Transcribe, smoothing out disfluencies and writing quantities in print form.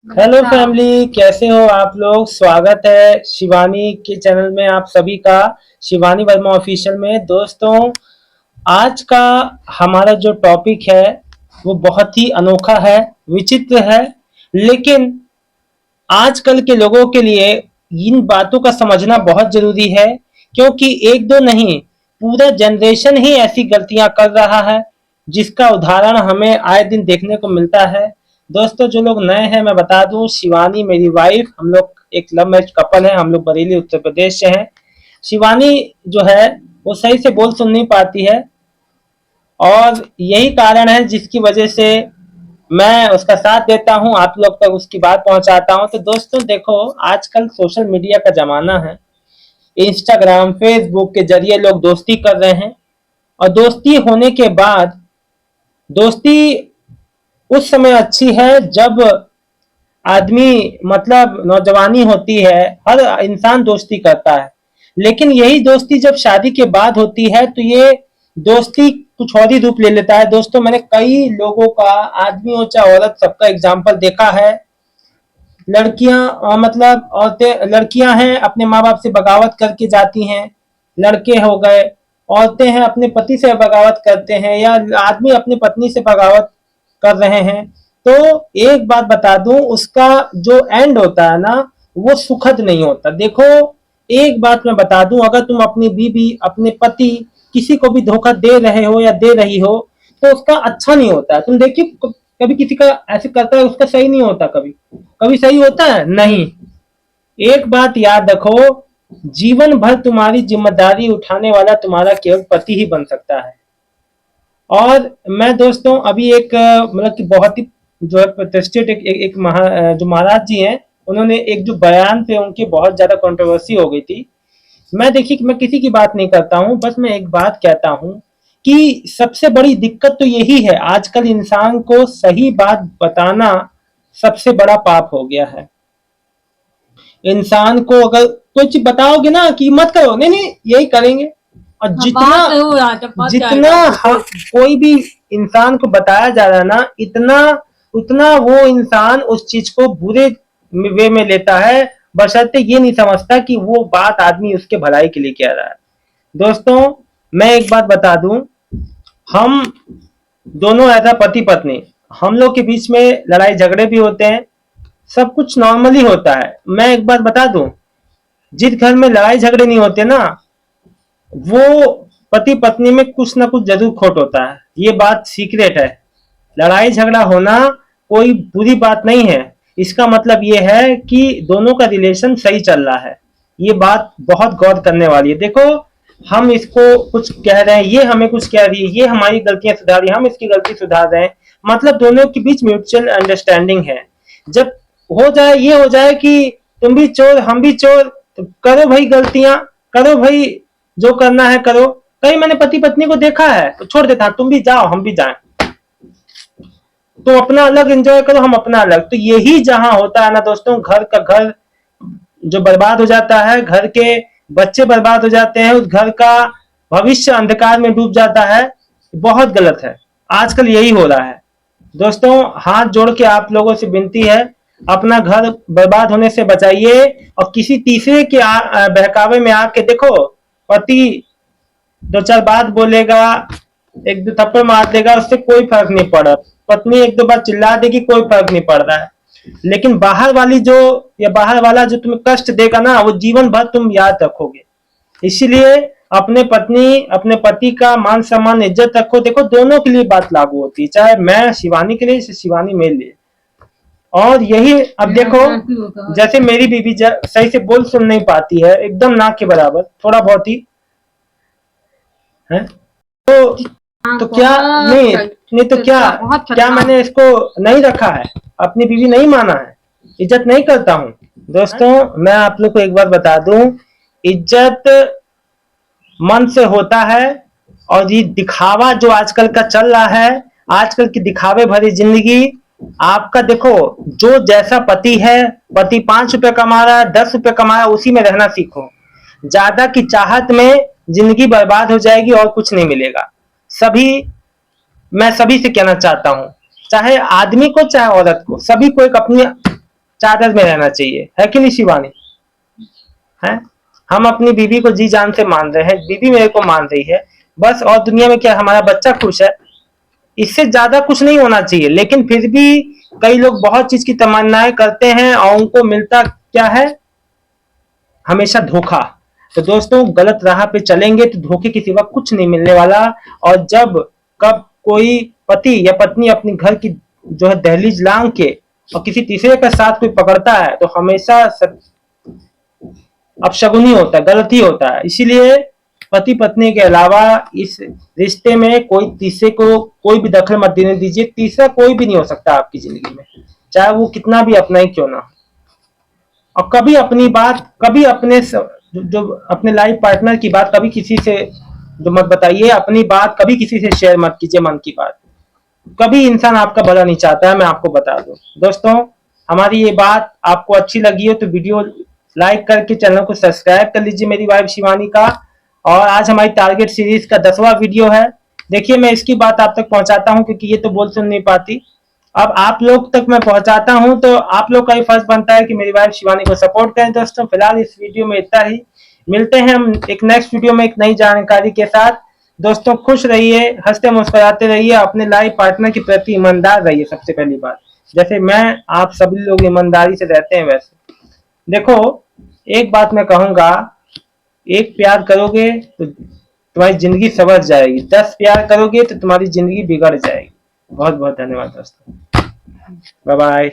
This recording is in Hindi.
हेलो नमस्कार। फैमिली, कैसे हो आप लोग। स्वागत है शिवानी के चैनल में आप सभी का, शिवानी वर्मा ऑफिशियल में। दोस्तों, आज का हमारा जो टॉपिक है वो बहुत ही अनोखा है, विचित्र है, लेकिन आजकल के लोगों के लिए इन बातों का समझना बहुत जरूरी है, क्योंकि एक दो नहीं, पूरा जनरेशन ही ऐसी गलतियां कर रहा है जिसका उदाहरण हमें आए दिन देखने को मिलता है। दोस्तों, जो लोग नए हैं मैं बता दूं, शिवानी मेरी वाइफ, हम लोग एक लव मैरिज कपल है, हम लोग बरेली उत्तर प्रदेश से हैं। शिवानी जो है वो सही से बोल सुन नहीं पाती है, और यही कारण है जिसकी वजह से मैं उसका साथ देता हूं, आप लोग तक उसकी बात पहुंचाता हूं। तो दोस्तों देखो, आजकल सोशल मीडिया का जमाना है। इंस्टाग्राम, फेसबुक के जरिए लोग दोस्ती कर रहे हैं, और दोस्ती होने के बाद दोस्ती उस समय अच्छी है जब आदमी, मतलब नौजवानी होती है, हर इंसान दोस्ती करता है। लेकिन यही दोस्ती जब शादी के बाद होती है तो ये दोस्ती कुछ और ही रूप ले लेता है। दोस्तों, मैंने कई लोगों का, आदमी हो चाहे औरत, सबका एग्जाम्पल देखा है। लड़कियां, मतलब औरतें, लड़कियां हैं अपने माँ बाप से बगावत करके जाती हैं, लड़के हो गए, औरतें हैं अपने पति से बगावत करते हैं, या आदमी अपनी पत्नी से बगावत कर रहे हैं। तो एक बात बता दूं, उसका जो एंड होता है ना, वो सुखद नहीं होता। देखो, एक बात मैं बता दूं, अगर तुम अपनी बीवी, अपने पति, किसी को भी धोखा दे रहे हो या दे रही हो, तो उसका अच्छा नहीं होता है। तुम देखिए, कभी किसी का ऐसे करता है, उसका सही नहीं होता। कभी कभी सही होता है नहीं। एक बात याद रखो, जीवन भर तुम्हारी जिम्मेदारी उठाने वाला तुम्हारा केवल पति ही बन सकता है। और मैं दोस्तों अभी एक, मतलब कि बहुत ही जो है प्रतिष्ठित एक जो महाराज जी हैं, उन्होंने एक जो बयान पे उनकी बहुत ज्यादा कंट्रोवर्सी हो गई थी। मैं, देखिए, मैं किसी की बात नहीं करता हूं, बस मैं एक बात कहता हूं कि सबसे बड़ी दिक्कत तो यही है, आजकल इंसान को सही बात बताना सबसे बड़ा पाप हो गया है। इंसान को अगर कोई चीज बताओगे ना कि मत करो, नहीं नहीं यही करेंगे। और हाँ, जितना बात जरूर आज पहुंच जितना जाएगा कोई भी इंसान को बताया जा रहा है ना, इतना उतना वो इंसान उस चीज को बुरे वे में लेता है, बशर्ते ये नहीं समझता कि वो बात आदमी उसके भलाई के लिए कह रहा है। दोस्तों, मैं एक बात बता दूं, हम दोनों ऐसा पति पत्नी, हम लोग के बीच में लड़ाई झगड़े भी होते हैं, सब कुछ नॉर्मली होता है। मैं एक बात बता दूं, जिस घर में लड़ाई झगड़े नहीं होते ना, वो पति पत्नी में कुछ ना कुछ जरूर खोट होता है। ये बात सीक्रेट है। लड़ाई झगड़ा होना कोई बुरी बात नहीं है, इसका मतलब ये है कि दोनों का रिलेशन सही चल रहा है। ये बात बहुत गौर करने वाली है। देखो, हम इसको कुछ कह रहे हैं, ये हमें कुछ कह रही है, ये हमारी गलतियां सुधार रही है, हम इसकी गलती सुधार रहे हैं, मतलब दोनों के बीच म्यूचुअल अंडरस्टैंडिंग है। जब हो जाए, ये हो जाए कि तुम भी चोर हम भी चोर, तो करो भाई गलतियां, करो भाई, जो करना है करो। कहीं मैंने पति पत्नी को देखा है तो छोड़ देता, तुम भी जाओ हम भी जाएं, तो अपना अलग एंजॉय करो, हम अपना अलग। तो यही जहां होता है ना दोस्तों, घर का घर जो बर्बाद हो जाता है, घर के बच्चे बर्बाद हो जाते हैं, उस घर का भविष्य अंधकार में डूब जाता है। बहुत गलत है, आजकल यही हो रहा है। दोस्तों, हाथ जोड़ के आप लोगों से विनती है, अपना घर बर्बाद होने से बचाइए। और किसी तीसरे के बहकावे में आके देखो, पति दो चार बात बोलेगा, एक दो थप्पड़ मार देगा, उससे कोई फर्क नहीं पड़ रहा। पत्नी एक दो बार चिल्ला देगी, कोई फर्क नहीं पड़ रहा है। लेकिन बाहर वाली जो, या बाहर वाला जो तुम्हें कष्ट देगा ना, वो जीवन भर तुम याद रखोगे। इसीलिए अपने पत्नी, अपने पति का मान सम्मान, इज्जत रखो। देखो, दोनों के लिए बात लागू होती है, चाहे मैं शिवानी के लिए, शिवानी मेरे लिए। और यही, अब देखो, जैसे मेरी बीवी सही से बोल सुन नहीं पाती है, एकदम ना के बराबर, थोड़ा बहुत ही है, तो क्या, नहीं नहीं तो क्या, क्या मैंने इसको नहीं रखा है, अपनी बीवी नहीं माना है, इज्जत नहीं करता हूँ। दोस्तों, मैं आप लोग को एक बार बता दूं, इज्जत मन से होता है। और ये दिखावा जो आजकल का चल रहा है, आजकल की दिखावे भरी जिंदगी, आपका देखो, जो जैसा पति है, पति 5 रुपए कमा रहा है, 10 रुपए कमा रहा है, उसी में रहना सीखो। ज्यादा की चाहत में जिंदगी बर्बाद हो जाएगी और कुछ नहीं मिलेगा। सभी, मैं सभी से कहना चाहता हूं, चाहे आदमी को चाहे औरत को, सभी को एक अपनी चादर में रहना चाहिए, है कि नहीं शिवानी? है, हम अपनी बीवी को जी जान से मान रहे हैं, बीवी मेरे को मान रही है बस, और दुनिया में क्या हमारा बच्चा खुश है, इससे ज्यादा कुछ नहीं होना चाहिए। लेकिन फिर भी कई लोग बहुत चीज की तमन्नाएं करते हैं और उनको मिलता क्या है? हमेशा धोखा। तो दोस्तों गलत राह पे चलेंगे तो धोखे के सिवा कुछ नहीं मिलने वाला। और जब कब कोई पति या पत्नी अपनी घर की जो है दहलीज लांग के और किसी तीसरे का साथ कोई पकड़ता है तो हमेशा अपशगुनी होता है, गलती होता है। इसीलिए पति पत्नी के अलावा इस रिश्ते में कोई तीसरे को कोई भी दखल मत देने दीजिए। तीसरा कोई भी नहीं हो सकता आपकी जिंदगी में, चाहे वो कितना भी अपना ही क्यों ना। और कभी अपनी बात, कभी अपने जो अपने लाइफ पार्टनर की बात कभी किसी से जो मत बताइए, अपनी बात कभी किसी से शेयर मत कीजिए, मन की बात। कभी इंसान आपका भला नहीं चाहता है, मैं आपको बता दूं। दोस्तों हमारी ये बात आपको अच्छी लगी हो तो वीडियो लाइक करके चैनल को सब्सक्राइब कर लीजिए मेरी वाइफ शिवानी का। और आज हमारी टारगेट सीरीज का 10वां वीडियो है। देखिए मैं इसकी बात आप तक पहुंचाता हूं क्योंकि ये तो बोल सुन नहीं पाती, अब आप लोग तक मैं पहुंचाता हूं तो आप लोग का ही फर्ज बनता है कि मेरी वाइफ शिवानी को सपोर्ट करें। दोस्तों फिलहाल इस वीडियो में इतना ही, मिलते हैं हम एक नेक्स्ट वीडियो में एक नई जानकारी के साथ। दोस्तों खुश रहिए, हंसते मुस्कुराते रहिए, अपने लाइफ पार्टनर के प्रति ईमानदार रहिए। सबसे पहली बात, जैसे मैं आप सभी लोग ईमानदारी से रहते हैं वैसे। देखो एक बात मैं कहूंगा, एक प्यार करोगे तो तुम्हारी जिंदगी संवर जाएगी, 10 प्यार करोगे तो तुम्हारी जिंदगी बिगड़ जाएगी। बहुत बहुत धन्यवाद दोस्तों, बाय बाय।